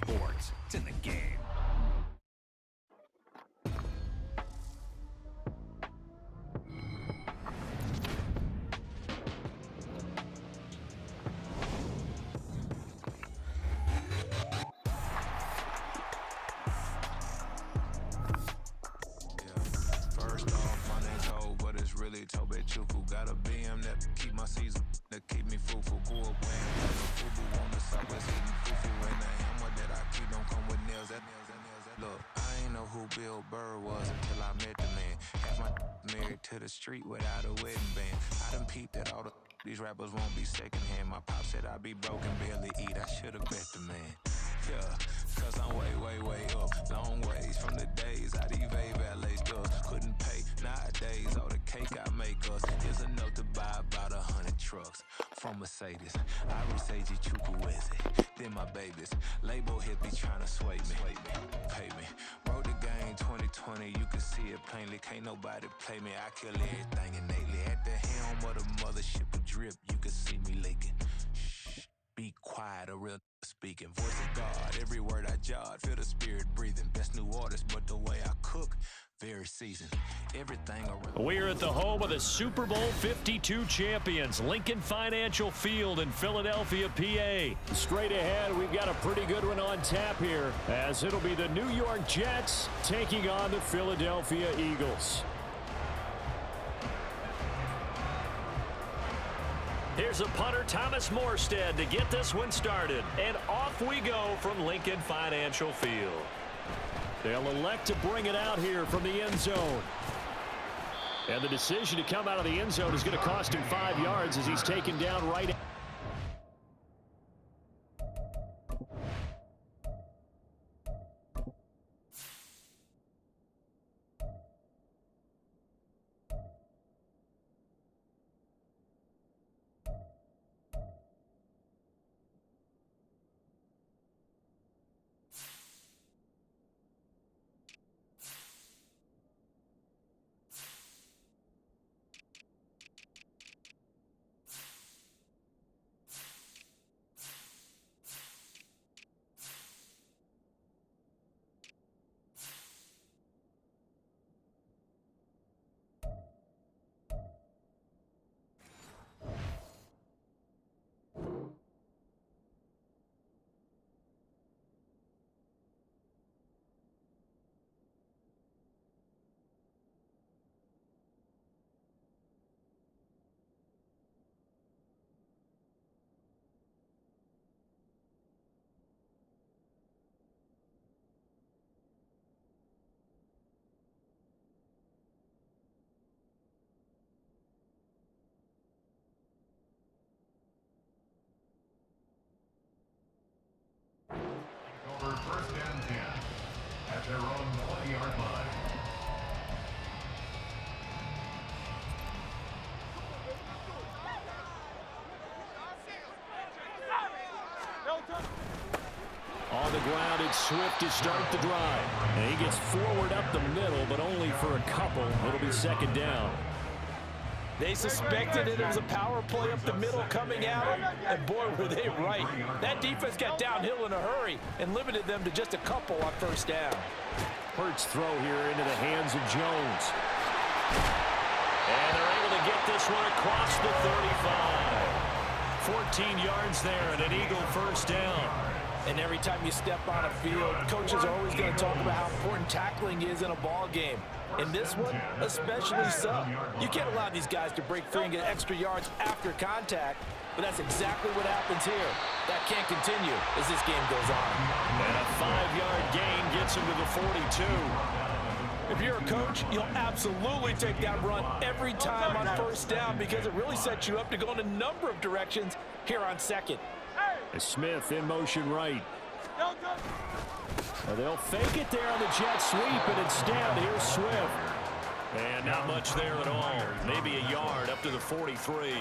sports. It's in the game. Really Tobe Chuku got a BM that keep my season, that keep me fufu. Go up fufu on the southwest eating fufu. And the hammer that I keep don't come with nails. That. Look, I ain't know who Bill Burr was until I met the man. Half my married to the street without a wedding band. I done peeped that all these rappers won't be secondhand. My pop said I'd be broke and barely eat. I should've bet the man. Yeah, cause I'm way up. Long ways from the days I evade valet stuff. Couldn't pay nowadays. All the cake I make us is enough to buy about 100 trucks from Mercedes. I say Chukwueze, then my babies. Label hippie trying to sway me, pay me. Wrote the game 2020, you can see it plainly. Can't nobody play me. I kill everything innately. At the helm of the mothership of drip, you can see me leaking. Shh, be quiet, a real speaking. Voice of God, every word I jot, feel the spirit breathing. Best new artist, but the way I cook, very seasoned. Everything around. We're at the home of the Super Bowl 52 champions, Lincoln Financial Field in Philadelphia, PA. Straight ahead, we've got a pretty good one on tap here, as it'll be the New York Jets taking on the Philadelphia Eagles. Here's a punter, Thomas Morstead, to get this one started. And off we go from Lincoln Financial Field. They'll elect to bring it out here from the end zone. And the decision to come out of the end zone is going to cost him 5 yards as he's taken down right. Over first and 10 at their own 20-yard line. On the ground, it's Swift to start the drive. And he gets forward up the middle, but only for a couple. It'll be second down. They suspected it was a power play up the middle coming at them, and boy, were they right. That defense got downhill in a hurry and limited them to just a couple on first down. Hurts throw here into the hands of Jones. And they're able to get this one across the 35. 14 yards there and an Eagle first down. And every time you step on a field, coaches are always going to talk about how important tackling is in a ball game. In this one, especially so. You can't allow these guys to break free and get extra yards after contact, but that's exactly what happens here. That can't continue as this game goes on. And a 5-yard gain gets him to the 42. If you're a coach, you'll absolutely take that run every time on first down because it really sets you up to go in a number of directions here on second. Smith in motion right. They'll fake it there on the jet sweep, and instead, here's Swift. And not much there at all. Maybe a yard up to the 43.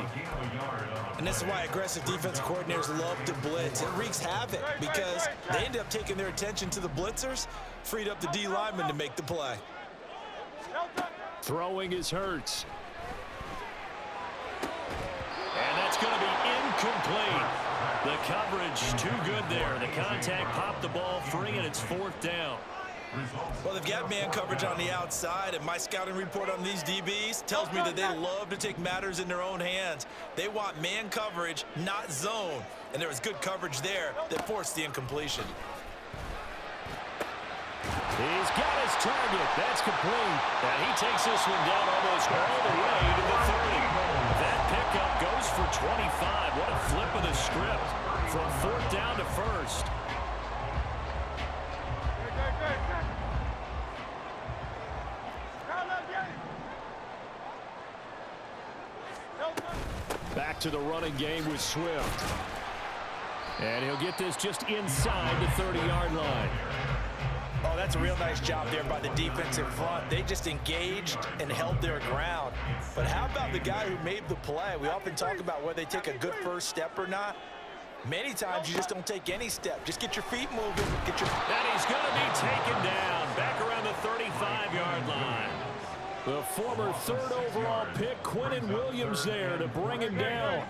And this is why aggressive defensive coordinators love to blitz. It wreaks havoc because they end up taking their attention to the blitzers, freed up the D lineman to make the play. Throwing is Hurts. And that's going to be incomplete. The coverage too good there. The contact popped the ball free, and it's 4th down. Well, they've got man coverage on the outside, and my scouting report on these DBs tells me that they love to take matters in their own hands. They want man coverage, not zone, and there was good coverage there that forced the incompletion. He's got his target. That's complete. And he takes this one down almost all the way to the 30. That pickup goes for 25. What a flip of the script from 4th down to 1st. Back to the running game with Swift. And he'll get this just inside the 30-yard line. Oh, that's a real nice job there by the defensive front. They just engaged and held their ground. But how about the guy who made the play? We often talk about whether they take a good first step or not. Many times you just don't take any step. Just get your feet moving. And he's going to be taken down back around the 35-yard line. The former 3rd overall pick, Quinnen Williams, there to bring him down.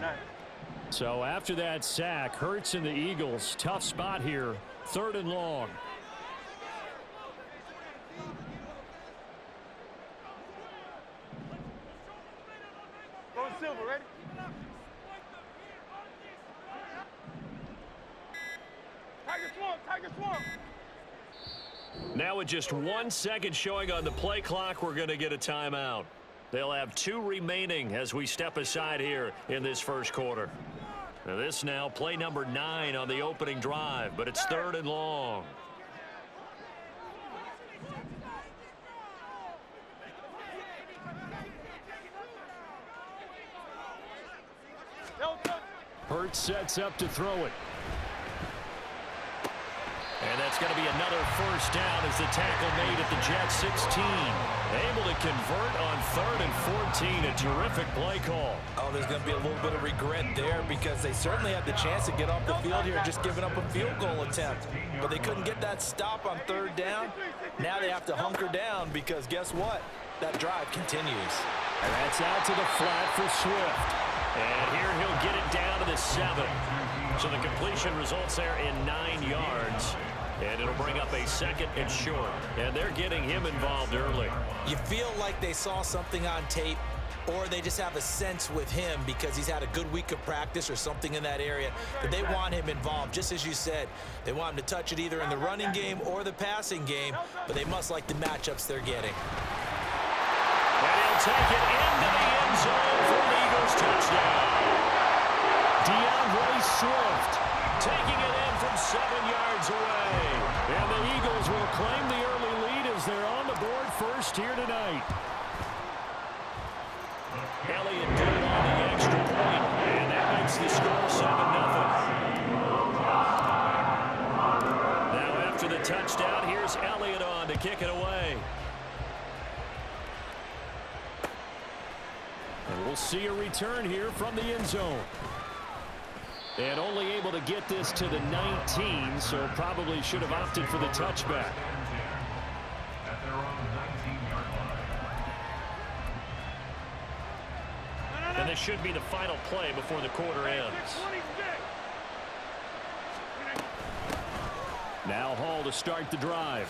So after that sack, Hurts and the Eagles, tough spot here, 3rd and long. Silver, ready? Tiger Swamp, Tiger Swamp. Now with just 1 second showing on the play clock, we're going to get a timeout. They'll have 2 remaining as we step aside here in this first quarter. Now this now play number 9 on the opening drive, but it's 3rd and long. Hurts sets up to throw it. And that's going to be another 1st down as the tackle made at the Jets 16. Able to convert on 3rd and 14. A terrific play call. Oh, there's going to be a little bit of regret there because they certainly had the chance to get off the field here just giving up a field goal attempt. But they couldn't get that stop on 3rd down. Now they have to hunker down because guess what? That drive continues. And that's out to the flat for Swift. And here he'll get it down to the 7. So the completion results there in 9 yards. And it'll bring up a 2nd and short. And they're getting him involved early. You feel like they saw something on tape, or they just have a sense with him because he's had a good week of practice or something in that area that they want him involved. Just as you said, they want him to touch it either in the running game or the passing game, but they must like the matchups they're getting. And he'll take it into the end zone for an Eagles touchdown. DeAndre Swift taking it in from 7 yards away. And the Eagles will claim the early lead as they're on the board first here tonight. Elliott did it on the extra point, and that makes the score 7-0. Now after the touchdown, here's Elliott on to kick it away. And we'll see a return here from the end zone. And only able to get this to the 19, so probably should have opted for the touchback. And this should be the final play before the quarter ends. Now Hall to start the drive.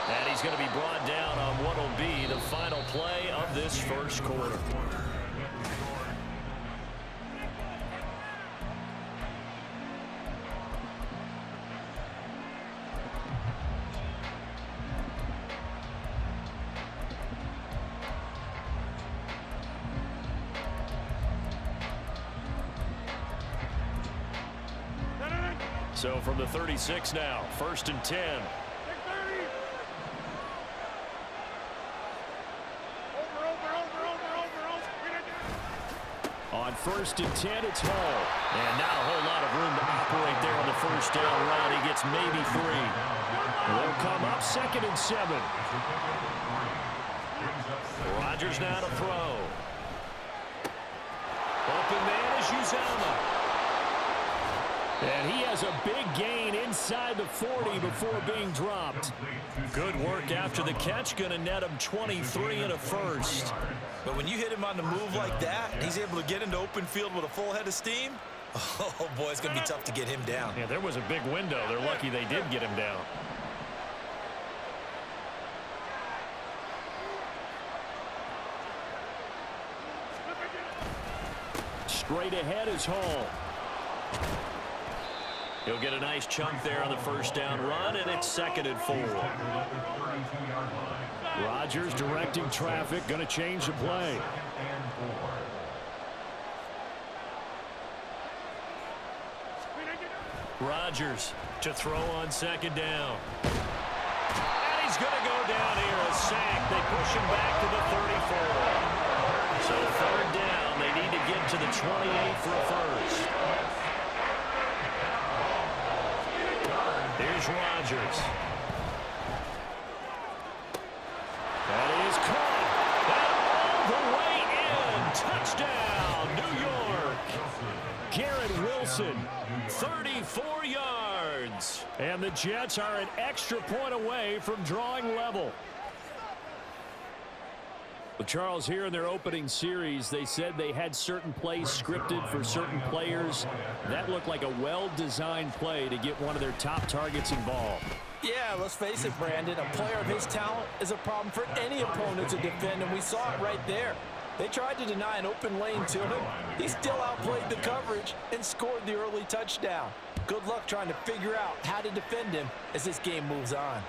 And he's going to be brought down on what will be the final play of this first quarter. So from the 36 now, 1st and 10. On 1st and 10, it's Hall. And not a whole lot of room to operate there on the first down run. He gets maybe 3. They'll come up 2nd and 7. Rodgers now to throw. Open man is Uzomah. And he has a big gain inside the 40 before being dropped. Good work after the catch. Going to net him 23 and a first. But when you hit him on the move like that, he's able to get into open field with a full head of steam. Oh, boy, it's going to be tough to get him down. Yeah, there was a big window. They're lucky they did get him down. Straight ahead is Hall. He'll get a nice chunk there on the first down run, and it's 2nd and 4. Rodgers directing traffic, going to change the play. Rodgers to throw on 2nd down. And he's going to go down here, a sack. They push him back to the 34. So 3rd down, they need to get to the 28 for a first. Here's Rodgers. That is caught. That all the way in. Touchdown, New York. Garrett Wilson, 34 yards. And the Jets are an extra point away from drawing level. Well, Charles, here in their opening series, they said they had certain plays scripted for certain players. That looked like a well-designed play to get one of their top targets involved. Yeah, let's face it, Brandon. A player of his talent is a problem for any opponent to defend, and we saw it right there. They tried to deny an open lane to him. He still outplayed the coverage and scored the early touchdown. Good luck trying to figure out how to defend him as this game moves on.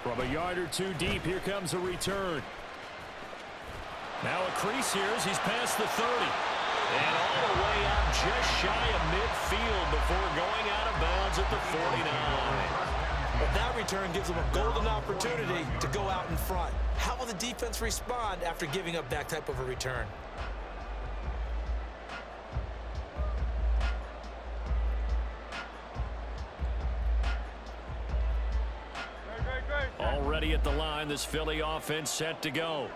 From a yard or two deep, here comes a return. Now a crease here as he's past the 30. And all the way out just shy of midfield before going out of bounds at the 49. But that return gives them a golden opportunity to go out in front. How will the defense respond after giving up that type of a return? Already at the line, this Philly offense set to go.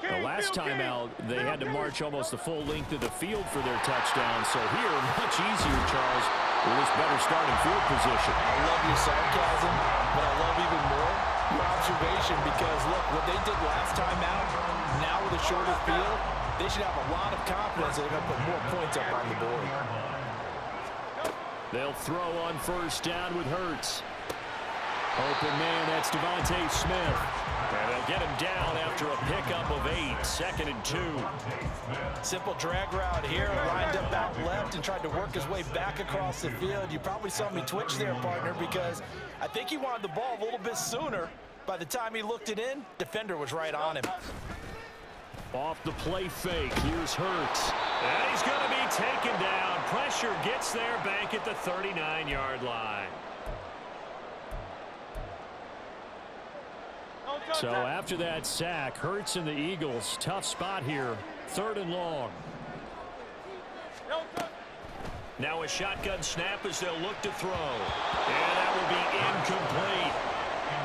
The last time out, they had to march almost the full length of the field for their touchdown. So here, much easier, Charles, with this better starting field position. I love your sarcasm, but I love even more your observation because, look, what they did last time out, now with a shorter field, they should have a lot of confidence that they're going to put more points up on the board. They'll throw on first down with Hurts. Open man, that's Devontae Smith. And they'll get him down after a pickup of 8, 2nd and 2. Simple drag route here, lined up out left and tried to work his way back across the field. You probably saw me twitch there, partner, because I think he wanted the ball a little bit sooner. By the time he looked it in, defender was right on him. Off the play fake, here's Hurts. And he's going to be taken down. Pressure gets there back at the 39-yard line. So after that sack, Hurts and the Eagles, tough spot here, 3rd and long. Now a shotgun snap as they'll look to throw. And that will be incomplete.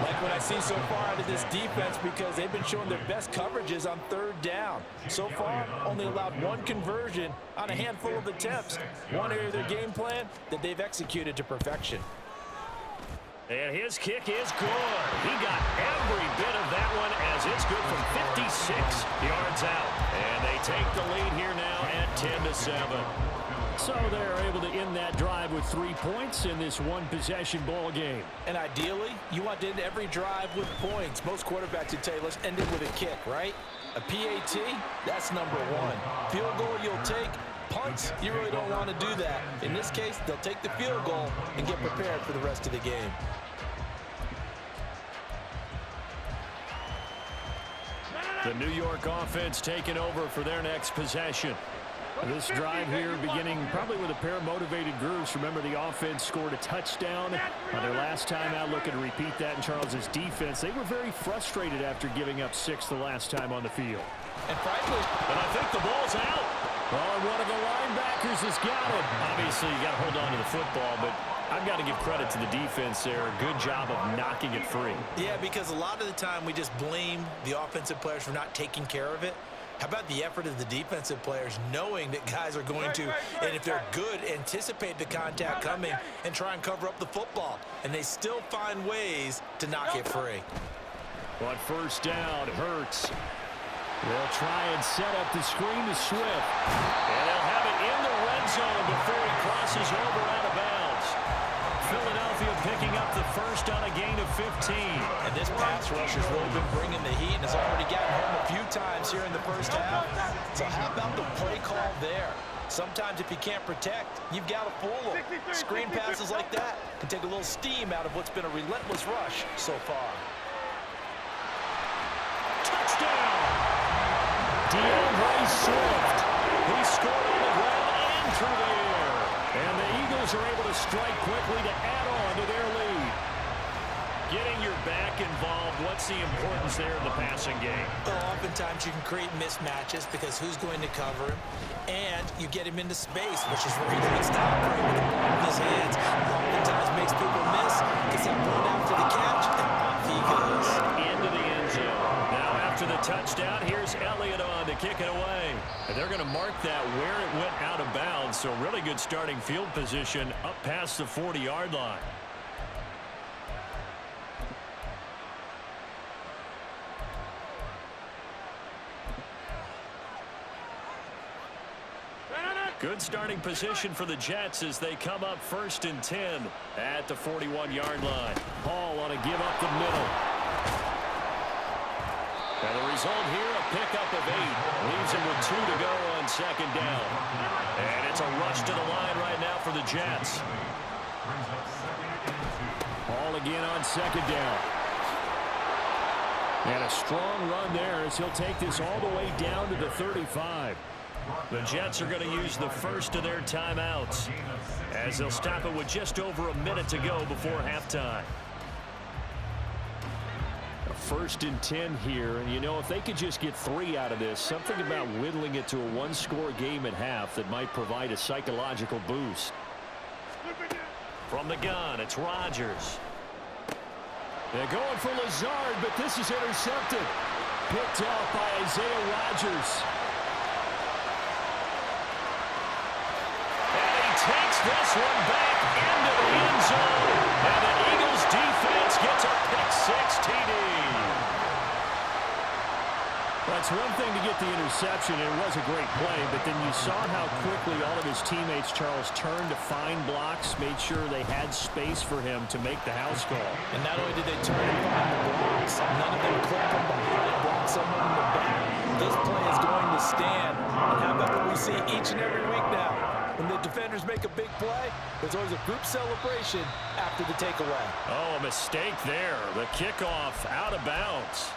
Like what I see so far out of this defense because they've been showing their best coverages on 3rd down. So far, only allowed 1 conversion on a handful of attempts. One area of their game plan that they've executed to perfection. And his kick is good. He got every bit of that one as it's good from 56 yards out. And they take the lead here now at 10-7. So they're able to end that drive with 3 points in this one-possession ball game. And ideally, you want to end every drive with points. Most quarterbacks would tell you, let's end it with a kick, right? A PAT, that's number 1. Field goal you'll take. Punts, you really don't want to do that. In this case, they'll take the field goal and get prepared for the rest of the game. The New York offense taking over for their next possession. This drive here beginning probably with a pair of motivated groups. Remember, the offense scored a touchdown on their last time out. Looking to repeat that in Charles's defense. They were very frustrated after giving up 6 the last time on the field. And frankly, I think the ball's out. Oh, and one of the linebackers has got it. Obviously, you got to hold on to the football, but I've got to give credit to the defense there. A good job of knocking it free. Yeah, because a lot of the time we just blame the offensive players for not taking care of it. How about the effort of the defensive players knowing that guys are going to, and if they're good, anticipate the contact coming and try and cover up the football. And they still find ways to knock it free. On first down, Hurts. They'll try and set up the screen to Swift. And they'll have it in the red zone before he crosses over out of bounds. Philadelphia picking up the first on a gain of 15. And this pass rush has really been bringing the heat and has already gotten home a few times here in the first half. So how about the play call there? Sometimes if you can't protect, you've got to fool them. Screen passes like that can take a little steam out of what's been a relentless rush so far. Touchdown! DeAndre Swift. He scored on the ground and through the air. And the Eagles are able to strike quickly to add on to their lead. Getting your back involved, what's the importance there in the passing game? Well, oftentimes you can create mismatches because who's going to cover him, and you get him into space, which is where he can stop right with the ball in his hands. Oftentimes makes people miss, gets that ball down for the catch, and off he goes. Into the end zone. Now after the touchdown, here's Elliott on to kick it away. And they're going to mark that where it went out of bounds, so really good starting field position up past the 40-yard line. Good starting position for the Jets as they come up 1st and 10 at the 41-yard line. Hall on a give up the middle. And the result here, a pickup of 8. Leaves him with 2 to go on 2nd down. And it's a rush to the line right now for the Jets. Hall again on 2nd down. And a strong run there as he'll take this all the way down to the 35. The Jets are going to use the first of their timeouts as they'll stop it with just over a minute to go before halftime. A 1st and 10 here, and you know, if they could just get 3 out of this, something about whittling it to a 1-score game at half that might provide a psychological boost. From the gun, it's Rodgers. They're going for Lazard, but this is intercepted. Picked off by Isaiah Rodgers. Takes this one back into the end zone, and the Eagles defense gets a pick-6 TD. That's one thing to get the interception, and it was a great play, but then you saw how quickly all of his teammates, Charles, turned to find blocks, made sure they had space for him to make the house call. And not only did they turn and find the blocks, none of them clipped from behind, block someone in the back. This play is going to stand, and how about what we see each and every week now? When the defenders make a big play, there's always a group celebration after the takeaway. Oh, a mistake there. The kickoff out of bounds.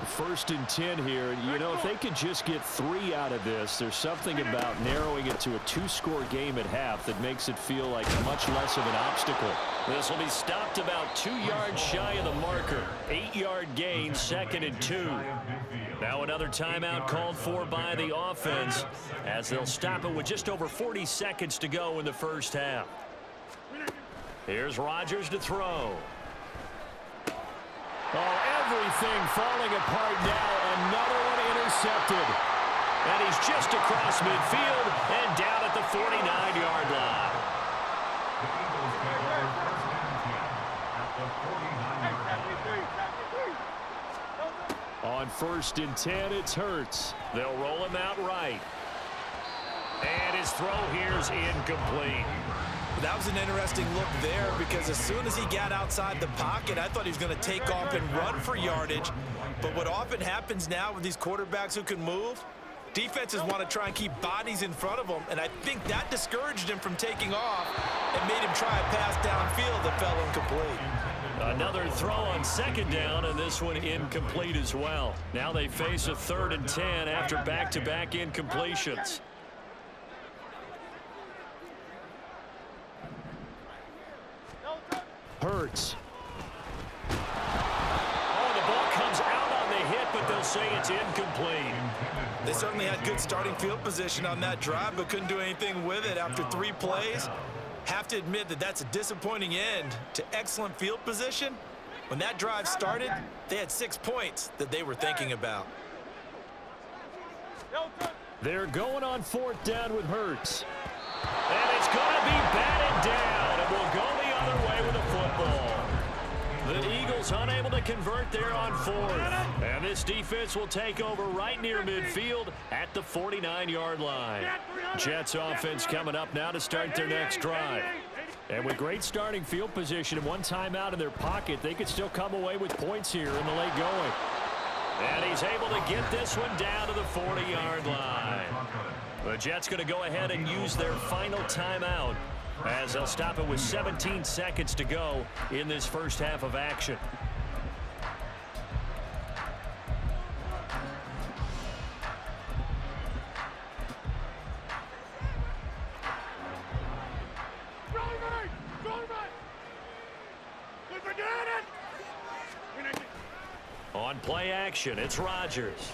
First and 10 here. You know, if they could just get 3 out of this, there's something about narrowing it to a 2-score game at half that makes it feel like much less of an obstacle. This will be stopped about 2 yards shy of the marker. 8-yard gain, 2nd and 2. Now another timeout called for by the offense as they'll stop it with just over 40 seconds to go in the first half. Here's Rodgers to throw. Oh, everything falling apart now. Another one intercepted. And he's just across midfield and down at the 49-yard line. On 1st and 10, it's Hurts. They'll roll him out right. And his throw here's incomplete. That was an interesting look there because as soon as he got outside the pocket, I thought he was going to take off and run for yardage. But what often happens now with these quarterbacks who can move, defenses want to try and keep bodies in front of them, and I think that discouraged him from taking off and made him try a pass downfield that fell incomplete. Another throw on 2nd down, and this one incomplete as well. Now they face a 3rd and 10 after back-to-back incompletions. Hurts. Oh, the ball comes out on the hit, but they'll say it's incomplete. They certainly had good starting field position on that drive, but couldn't do anything with it after 3 plays. Have to admit that that's a disappointing end to excellent field position. When that drive started, they had 6 points that they were thinking about. They're going on 4th down with Hurts. And it's going to be batted down, and we'll go the other way with the football. The Eagles unable to convert there on 4th. And this defense will take over right near midfield at the 49-yard line. Jets offense coming up now to start their next drive. And with great starting field position and one timeout in their pocket, they could still come away with points here in the late going. And he's able to get this one down to the 40-yard line. The Jets going to go ahead and use their final timeout as they'll stop it with 17 seconds to go in this first half of action. On play action, it's Rodgers.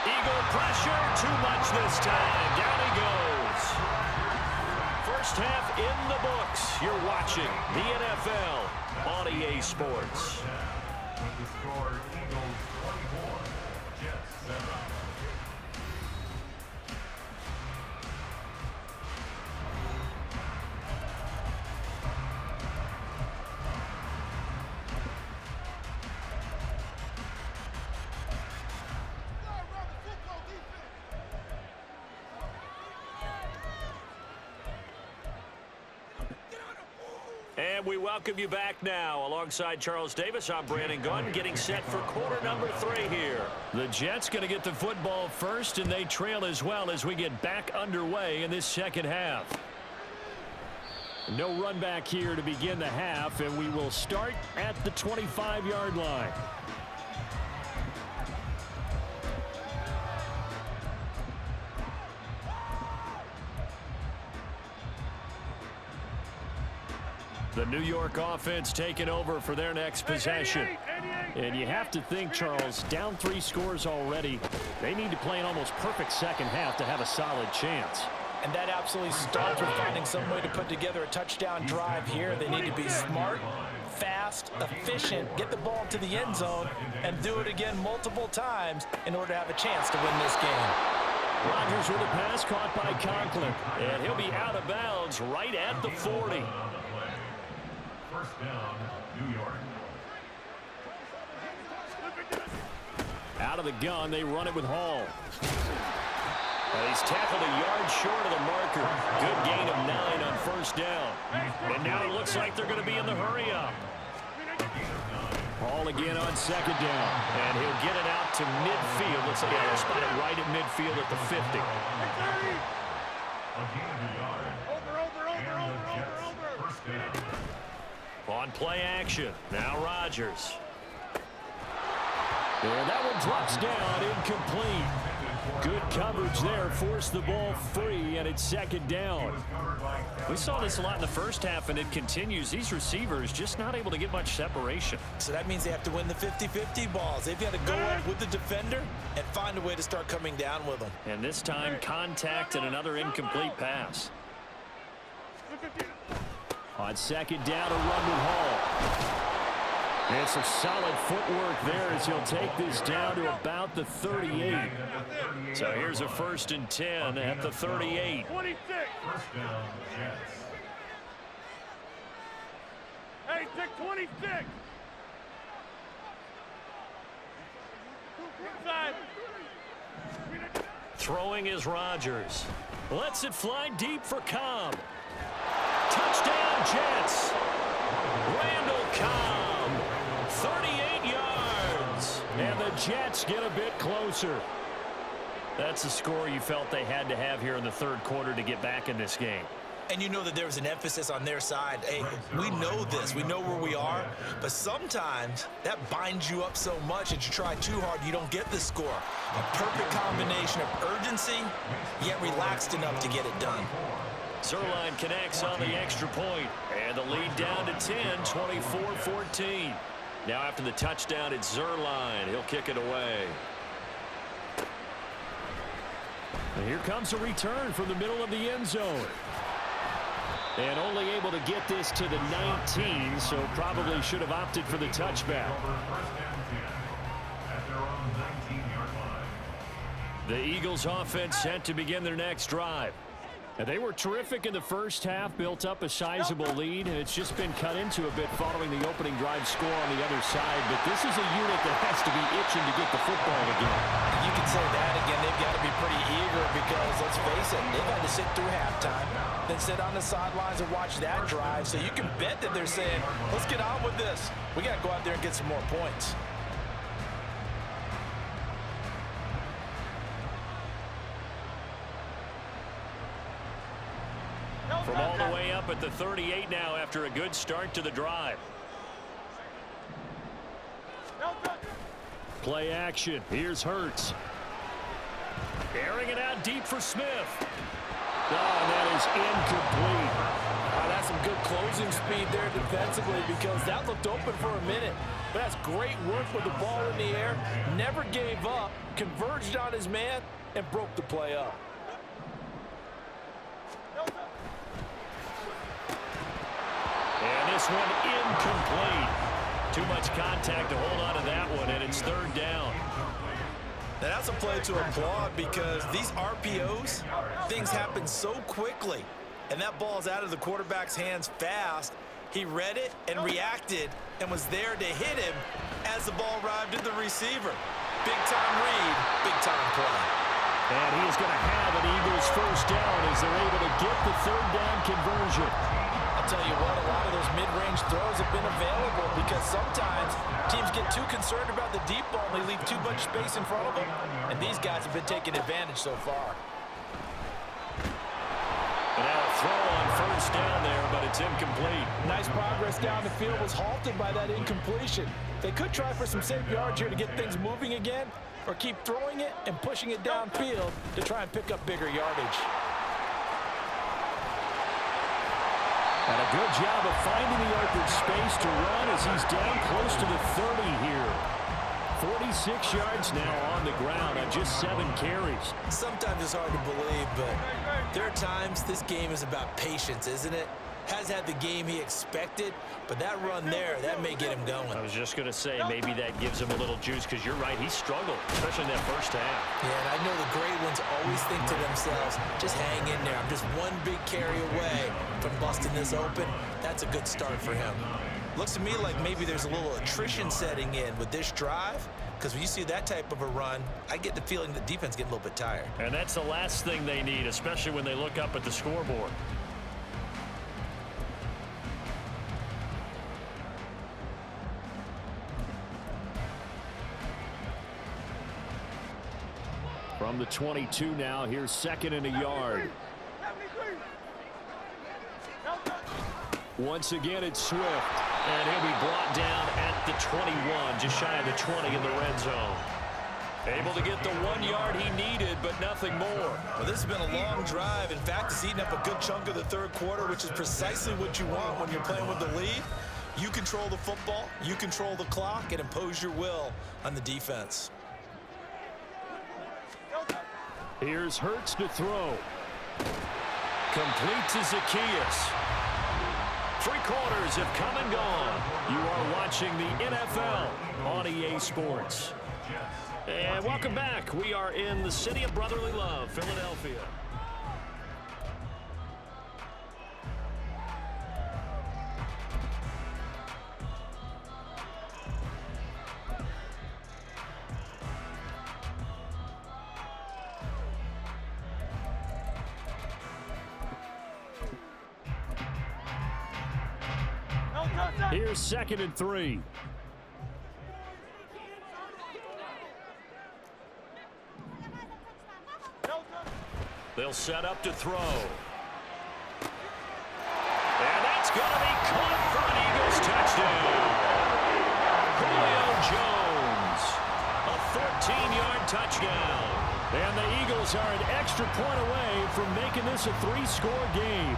Eagle pressure, too much this time. Down he goes. First half in the books. You're watching the NFL on EA Sports. With the score, Eagles 24, Jets 7. And we welcome you back now. Alongside Charles Davis, I'm Brandon Gunn, getting set for quarter number 3 here. The Jets going to get the football first, and they trail as well as we get back underway in this second half. No run back here to begin the half, and we will start at the 25-yard line. The New York offense taking over for their next possession. And you have to think, Charles, down 3 scores already. They need to play an almost perfect second half to have a solid chance. And that absolutely starts with finding some way to put together a touchdown drive here. They need to be smart, fast, efficient, get the ball to the end zone, and do it again multiple times in order to have a chance to win this game. Rodgers with a pass caught by Conklin. And he'll be out of bounds right at the 40. First down, New York. Out of the gun, they run it with Hall. He's tackled a yard short of the marker. Good gain of 9 on first down. And now it looks like they're going to be in the hurry-up. Hall again on second down. And he'll get it out to midfield. Let's say they'll spot it right at midfield at the 50. On play action, now Rodgers. And that one drops down, incomplete. Good coverage there, forced the ball free, and it's second down. We saw this a lot in the first half, and it continues. These receivers just not able to get much separation. So that means they have to win the 50-50 balls. They've got to go up with the defender and find a way to start coming down with them. And this time, contact and another incomplete pass. On second down, a run with Hall. And some solid footwork there as he'll take this down to about the 38. So here's a 1st and 10 at the 38. 26. First down, Jets. Hey, take 26. Inside. Throwing is Rodgers. Lets it fly deep for Cobb. Touchdown, Jets. Randall Cobb, 38 yards. And the Jets get a bit closer. That's the score you felt they had to have here in the third quarter to get back in this game. And you know that there was an emphasis on their side. Hey, we know this. We know where we are. But sometimes that binds you up so much that you try too hard, you don't get the score. A perfect combination of urgency, yet relaxed enough to get it done. Zerline connects on the extra point, and the lead down to 10, 24-14. Now after the touchdown, it's Zerline. He'll kick it away. And here comes a return from the middle of the end zone. And only able to get this to the 19, so probably should have opted for the touchback. First and 10 at their own 19-yard line. The Eagles offense set to begin their next drive. And they were terrific in the first half, built up a sizable lead, and it's just been cut into a bit following the opening drive score on the other side. But this is a unit that has to be itching to get the football again. You can say that again. They've got to be pretty eager because, let's face it, they've had to sit through halftime, then sit on the sidelines and watch that drive. So you can bet that they're saying, let's get on with this. We got to go out there and get some more points. From all the way up at the 38 now after a good start to the drive. Play action. Here's Hurts. Airing it out deep for Smith. Oh, and that is incomplete. That's some good closing speed there defensively because that looked open for a minute. But that's great work with the ball in the air. Never gave up, converged on his man, and broke the play up. And this one incomplete. Too much contact to hold on to that one, and it's third down. Now that's a play to applaud because these RPOs, things happen so quickly. And that ball's out of the quarterback's hands fast. He read it and reacted and was there to hit him as the ball arrived at the receiver. Big-time read, big-time play. And he is going to have an Eagles first down as they're able to get the third down conversion. I'll tell you what, a lot of those mid-range throws have been available because sometimes teams get too concerned about the deep ball and they leave too much space in front of them. And these guys have been taking advantage so far. And now a throw on first down there, but it's incomplete. Nice progress down the field was halted by that incompletion. They could try for some safe yards here to get things moving again, or keep throwing it and pushing it downfield to try and pick up bigger yardage. And a good job of finding the open space to run as he's down close to the 30 here. 46 yards now on the ground on just 7 carries. Sometimes it's hard to believe, but there are times this game is about patience, isn't it? Has had the game he expected, but that run there, that may get him going. I was just going to say, maybe that gives him a little juice because you're right, he struggled, especially in that first half. Yeah, and I know the great ones always think to themselves, just hang in there. I'm just one big carry away from busting this open. That's a good start for him. Looks to me like maybe there's a little attrition setting in with this drive, because when you see that type of a run, I get the feeling the defense getting a little bit tired. And that's the last thing they need, especially when they look up at the scoreboard. From the 22 now, here's second and a yard. Once again, it's Swift. And he'll be brought down at the 21, just shy of the 20 in the red zone. Able to get the 1 yard he needed, but nothing more. Well, this has been a long drive. In fact, it's eaten up a good chunk of the third quarter, which is precisely what you want when you're playing with the lead. You control the football, you control the clock, and impose your will on the defense. Here's Hurts to throw. Complete to Zacchaeus. 3 quarters have come and gone. You are watching the NFL on EA Sports. And welcome back. We are in the city of brotherly love, Philadelphia. Here's second and 3. They'll set up to throw. And that's going to be caught for an Eagles touchdown. Julio Jones, a 14-yard touchdown. And the Eagles are an extra point away from making this a 3-score game.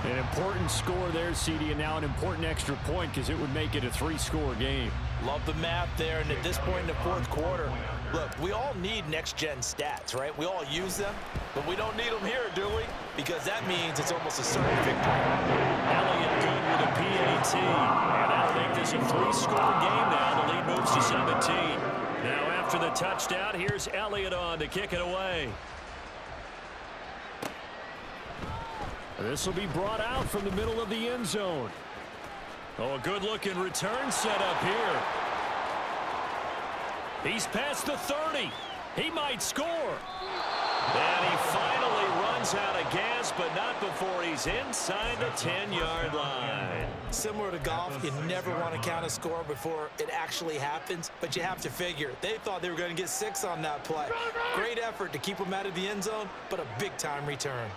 An important score there, CD, and now an important extra point because it would make it a 3-score game. Love the math there, and at this point in the fourth quarter, look, we all need next-gen stats, right? We all use them, but we don't need them here, do we? Because that means it's almost a certain victory. Elliott good with a PAT, and that'll make this a 3-score game now. The lead moves to 17. Now After the touchdown, here's Elliott on to kick it away. This will be brought out from the middle of the end zone. Oh, a good-looking return set up here. He's past the 30. He might score. And he finally runs out of gas, but not before he's inside the 10-yard line. Similar to golf, you never want to count a score before it actually happens, but you have to figure. They thought they were going to get 6 on that play. Great effort to keep them out of the end zone, but a big-time return.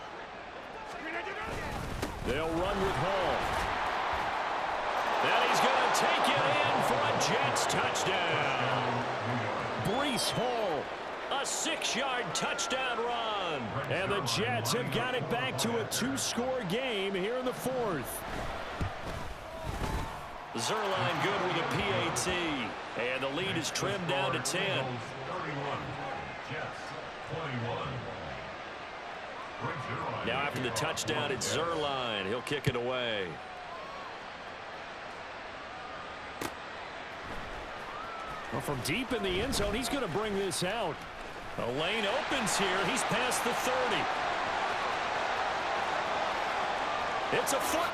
They'll run with Hall. And he's going to take it in for a Jets touchdown. Breece Hall, a 6-yard touchdown run. And the Jets have got it back to a 2-score game here in the 4th. Zerline good with a PAT. And the lead is trimmed down to 10. 31. Jets 21. Now after the touchdown, it's Zerline. He'll kick it away. Well, from deep in the end zone, he's going to bring this out. The lane opens here. He's past the 30. It's a foot.